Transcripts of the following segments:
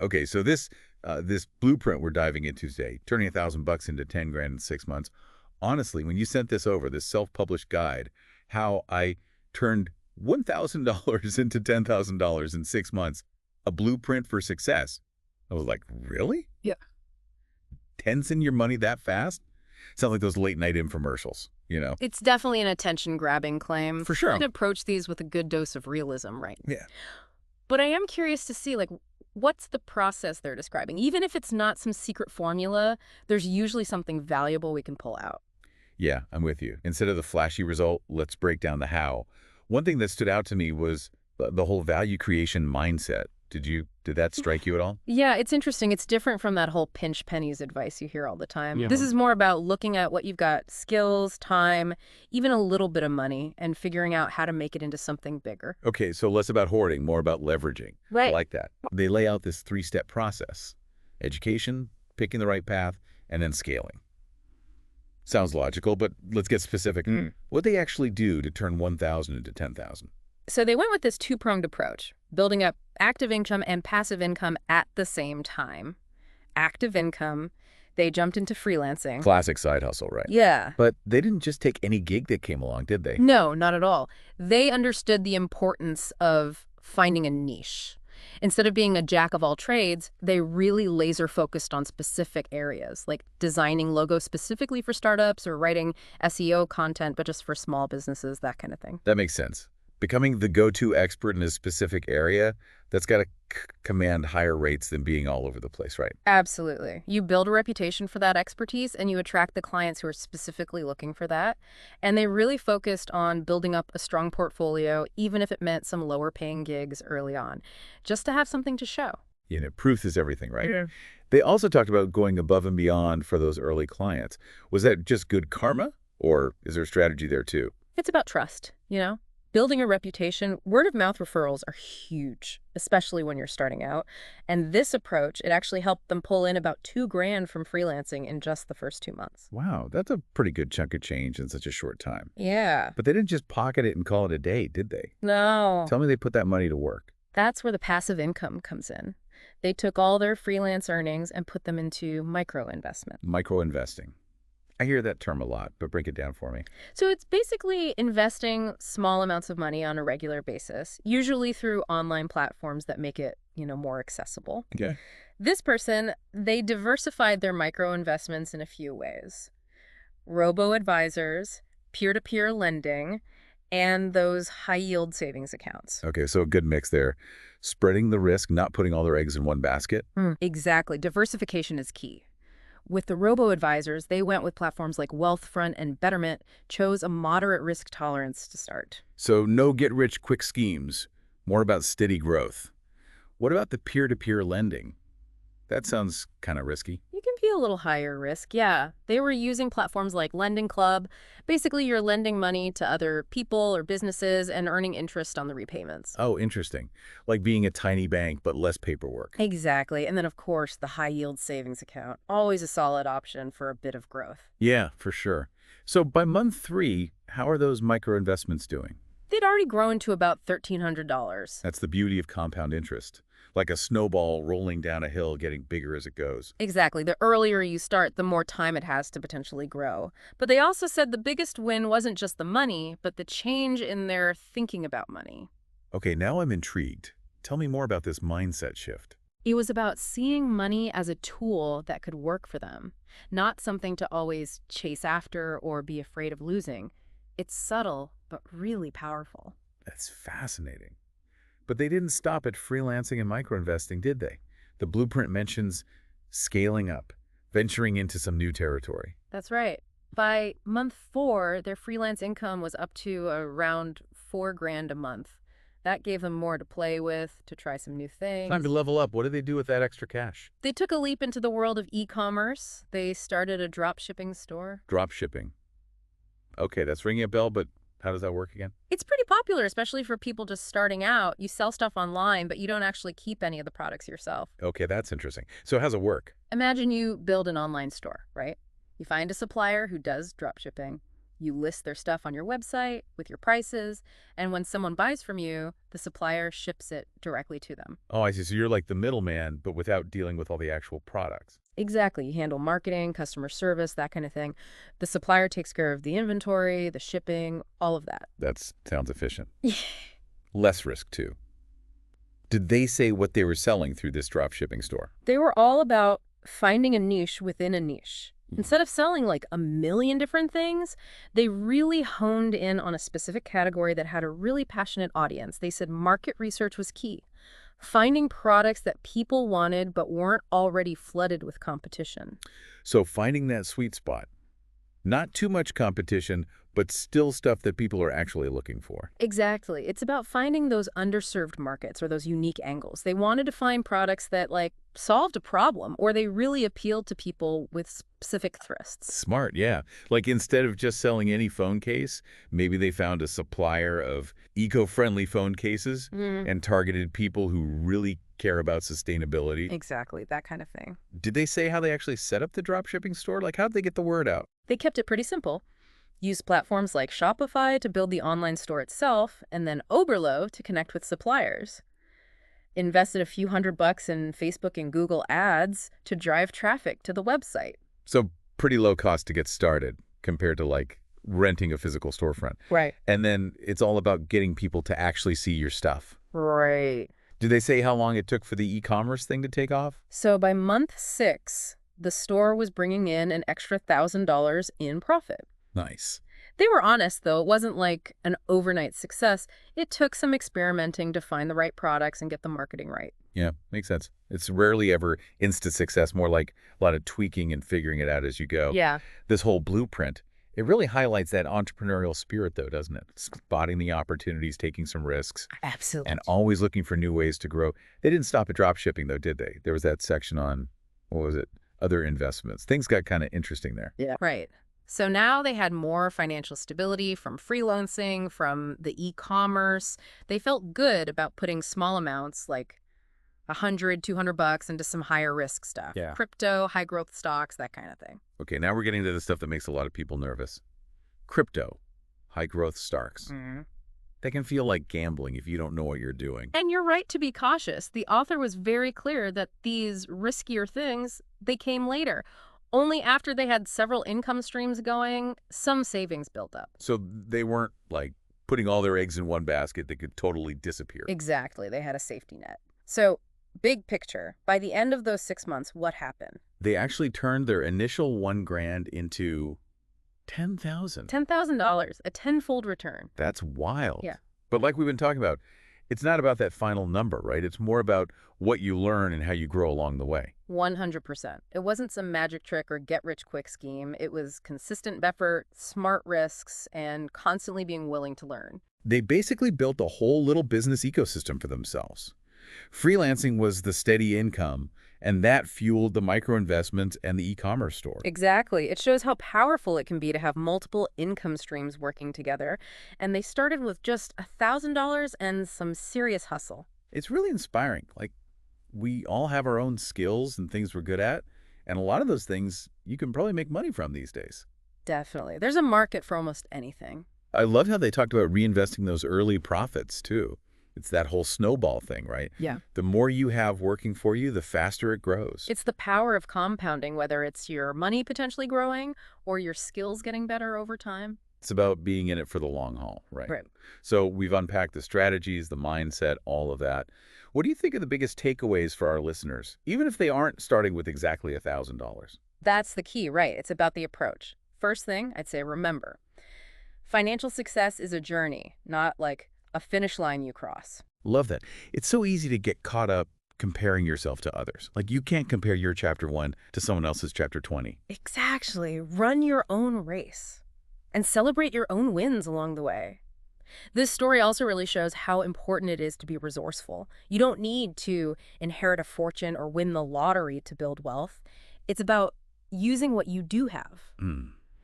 Okay, so this blueprint we're diving into today, turning $1,000 into 10 grand in 6 months. Honestly, when you sent this over, this self-published guide, how I turned $1,000 into $10,000 in 6 months, a blueprint for success. I was like, really? Yeah. Tens in your money that fast? Sounds like those late night infomercials, you know? It's definitely an attention-grabbing claim. For sure. I'd approach these with a good dose of realism, right? Yeah. But I am curious to see, like, what's the process they're describing? Even if it's not some secret formula, there's usually something valuable we can pull out. Yeah, I'm with you. Instead of the flashy result, let's break down the how. One thing that stood out to me was the whole value creation mindset. Did that strike you at all? Yeah, it's interesting. It's different from that whole pinch pennies advice you hear all the time. Yeah. This is more about looking at what you've got, skills, time, even a little bit of money, and figuring out how to make it into something bigger. Okay, so less about hoarding, more about leveraging. I Right. like that. They lay out this three-step process: education, picking the right path, and then scaling. Sounds logical, but let's get specific. What they actually do to turn 1,000 into 10,000? So they went with this two-pronged approach, building up active income and passive income at the same time. Active income, they jumped into freelancing. Classic side hustle, right? Yeah. But they didn't just take any gig that came along, did they? No, not at all. They understood the importance of finding a niche. Instead of being a jack of all trades, they really laser focused on specific areas, like designing logos specifically for startups or writing SEO content, but just for small businesses, that kind of thing. That makes sense. Becoming the go-to expert in a specific area, that's got to command higher rates than being all over the place, right? Absolutely. You build a reputation for that expertise and you attract the clients who are specifically looking for that. And they really focused on building up a strong portfolio, even if it meant some lower paying gigs early on, just to have something to show. You know, proof is everything, right? Yeah. They also talked about going above and beyond for those early clients. Was that just good karma, or is there a strategy there too? It's about trust, you know? Building a reputation, word of mouth referrals are huge, especially when you're starting out. And this approach, it actually helped them pull in about $2,000 from freelancing in just the first 2 months. Wow, that's a pretty good chunk of change in such a short time. Yeah. But they didn't just pocket it and call it a day, did they? No. Tell me they put that money to work. That's where the passive income comes in. They took all their freelance earnings and put them into micro investment. Micro-investing. I hear that term a lot, but break it down for me. So it's basically investing small amounts of money on a regular basis, usually through online platforms that make it, more accessible. Okay. This person, they diversified their micro investments in a few ways. Robo-advisors, peer-to-peer lending, and those high-yield savings accounts. Okay, so a good mix there. Spreading the risk, not putting all their eggs in one basket. Exactly. Diversification is key. With the robo-advisors, they went with platforms like Wealthfront and Betterment, chose a moderate risk tolerance to start. So no get-rich-quick schemes, more about steady growth. What about the peer-to-peer lending? That sounds kind of risky. You can be a little higher risk, yeah. They were using platforms like Lending Club. Basically, you're lending money to other people or businesses and earning interest on the repayments. Oh, interesting. Like being a tiny bank, but less paperwork. Exactly. And then, of course, the high-yield savings account. Always a solid option for a bit of growth. Yeah, for sure. So by month 3, how are those micro investments doing? They'd already grown to about $1,300. That's the beauty of compound interest. Like a snowball rolling down a hill, getting bigger as it goes. Exactly. The earlier you start, the more time it has to potentially grow. But they also said the biggest win wasn't just the money, but the change in their thinking about money. Okay, now I'm intrigued. Tell me more about this mindset shift. It was about seeing money as a tool that could work for them, not something to always chase after or be afraid of losing. It's subtle, but really powerful. That's fascinating. But they didn't stop at freelancing and microinvesting, did they? The blueprint mentions scaling up, venturing into some new territory. That's right. By month 4, their freelance income was up to around $4,000 a month. That gave them more to play with, to try some new things. Time to level up. What did they do with that extra cash? They took a leap into the world of e-commerce. They started a drop shipping store. Drop shipping. Okay, that's ringing a bell, but how does that work again? It's pretty popular, especially for people just starting out. You sell stuff online, but you don't actually keep any of the products yourself. Okay, that's interesting. So how's it work? Imagine you build an online store, right? You find a supplier who does drop shipping. You list their stuff on your website with your prices, and when someone buys from you, the supplier ships it directly to them. Oh, I see. So you're like the middleman, but without dealing with all the actual products. Exactly. You handle marketing, customer service, that kind of thing. The supplier takes care of the inventory, the shipping, all of that. That sounds efficient. Less risk, too. Did they say what they were selling through this drop shipping store? They were all about finding a niche within a niche. Instead of selling like a million different things, they really honed in on a specific category that had a really passionate audience. They said market research was key. Finding products that people wanted but weren't already flooded with competition. So finding that sweet spot. Not too much competition, but still stuff that people are actually looking for. Exactly. It's about finding those underserved markets or those unique angles. They wanted to find products that like solved a problem or they really appealed to people with specific thirsts. Smart, yeah. Like instead of just selling any phone case, maybe they found a supplier of eco-friendly phone cases and targeted people who really care about sustainability. Exactly, that kind of thing. Did they say how they actually set up the drop shipping store? Like how'd they get the word out? They kept it pretty simple. Used platforms like Shopify to build the online store itself, and then Oberlo to connect with suppliers. Invested a few $100 in Facebook and Google ads to drive traffic to the website. So pretty low cost to get started compared to like renting a physical storefront. Right. And then it's all about getting people to actually see your stuff. Right. Did they say how long it took for the e-commerce thing to take off? So by month 6, the store was bringing in an extra $1,000 in profit. Nice. They were honest, though. It wasn't like an overnight success. It took some experimenting to find the right products and get the marketing right. Yeah, makes sense. It's rarely ever instant success, more like a lot of tweaking and figuring it out as you go. Yeah. This whole blueprint, it really highlights that entrepreneurial spirit, though, doesn't it? Spotting the opportunities, taking some risks, Absolutely. and always looking for new ways to grow. They didn't stop at drop shipping, though, did they? There was that section on, what was it, other investments. Things got kind of interesting there. Yeah. Right. So now they had more financial stability from freelancing, from the e-commerce. They felt good about putting small amounts like $100, $200 into some higher risk stuff. Yeah. Crypto, high growth stocks, that kind of thing. Okay, now we're getting to the stuff that makes a lot of people nervous. Crypto, high growth stocks. They can feel like gambling if you don't know what you're doing. And you're right to be cautious. The author was very clear that these riskier things, they came later. Only after they had several income streams going, some savings built up. So they weren't like putting all their eggs in one basket that could totally disappear. Exactly. They had a safety net. So, big picture, by the end of those 6 months, what happened? They actually turned their initial $1,000 into $10,000. $10,000, a tenfold return. That's wild. Yeah. But like we've been talking about, it's not about that final number, right? It's more about what you learn and how you grow along the way. 100%. It wasn't some magic trick or get-rich-quick scheme. It was consistent effort, smart risks, and constantly being willing to learn. They basically built a whole little business ecosystem for themselves. Freelancing was the steady income, and that fueled the micro-investments and the e-commerce store. Exactly. It shows how powerful it can be to have multiple income streams working together. And they started with just $1,000 and some serious hustle. It's really inspiring. Like, we all have our own skills and things we're good at, and a lot of those things you can probably make money from these days. Definitely. There's a market for almost anything. I love how they talked about reinvesting those early profits, too. It's that whole snowball thing, right? Yeah. The more you have working for you, the faster it grows. It's the power of compounding, whether it's your money potentially growing or your skills getting better over time. It's about being in it for the long haul, right? Right. So we've unpacked the strategies, the mindset, all of that. What do you think are the biggest takeaways for our listeners, even if they aren't starting with exactly $1,000? That's the key, right? It's about the approach. First thing, I'd say remember, financial success is a journey, not like a finish line you cross. Love that. It's so easy to get caught up comparing yourself to others. Like you can't compare your chapter 1 to someone else's chapter 20. Exactly. Run your own race and celebrate your own wins along the way. This story also really shows how important it is to be resourceful. You don't need to inherit a fortune or win the lottery to build wealth. It's about using what you do have,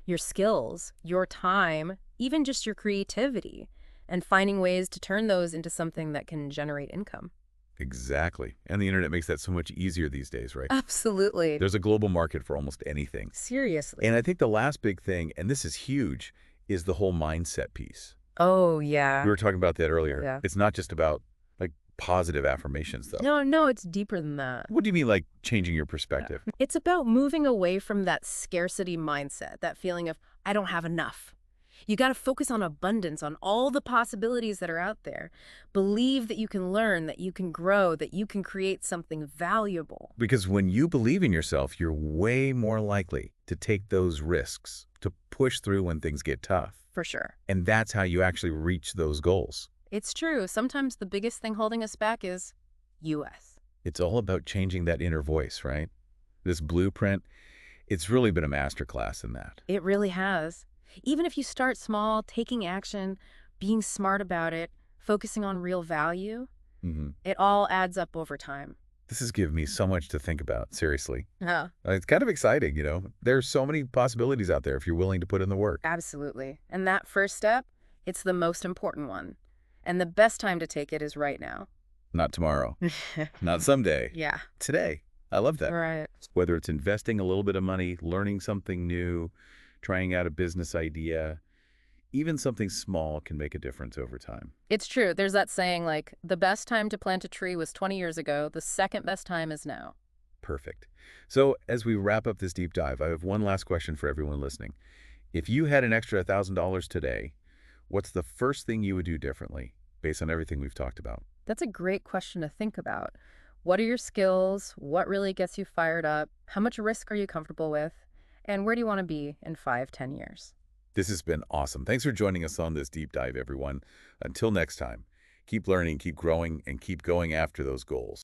your skills, your time, even just your creativity, and finding ways to turn those into something that can generate income. Exactly. And the internet makes that so much easier these days, right? Absolutely. There's a global market for almost anything. Seriously. And I think the last big thing, and this is huge, is the whole mindset piece. Oh, We yeah. were talking about that earlier. Yeah. It's not just about, like, positive affirmations, though. No, no, it's deeper than that. What do you mean, like, changing your Yeah. perspective? It's about moving away from that scarcity mindset, that feeling of, I don't have enough. You got to focus on abundance, on all the possibilities that are out there. Believe that you can learn, that you can grow, that you can create something valuable. Because when you believe in yourself, you're way more likely to take those risks, to push through when things get tough. For sure. And that's how you actually reach those goals. It's true. Sometimes the biggest thing holding us back is US. It's all about changing that inner voice, right? This blueprint, it's really been a masterclass in that. It really has. Even if you start small, taking action, being smart about it, focusing on real value, hmm it all adds up over time. This has given me so much to think about, seriously. Yeah. It's kind of exciting, you know? There's so many possibilities out there if you're willing to put in the work. Absolutely. And that first step, it's the most important one. And the best time to take it is right now. Not tomorrow, not someday, Yeah. today. I love that. Right. Whether it's investing a little bit of money, learning something new, trying out a business idea, even something small can make a difference over time. It's true. There's that saying like, the best time to plant a tree was 20 years ago. The second best time is now. Perfect. So as we wrap up this deep dive, I have one last question for everyone listening. If you had an extra $1,000 today, what's the first thing you would do differently based on everything we've talked about? That's a great question to think about. What are your skills? What really gets you fired up? How much risk are you comfortable with? And where do you want to be in 5, 10 years? This has been awesome. Thanks for joining us on this deep dive, everyone. Until next time, keep learning, keep growing, and keep going after those goals.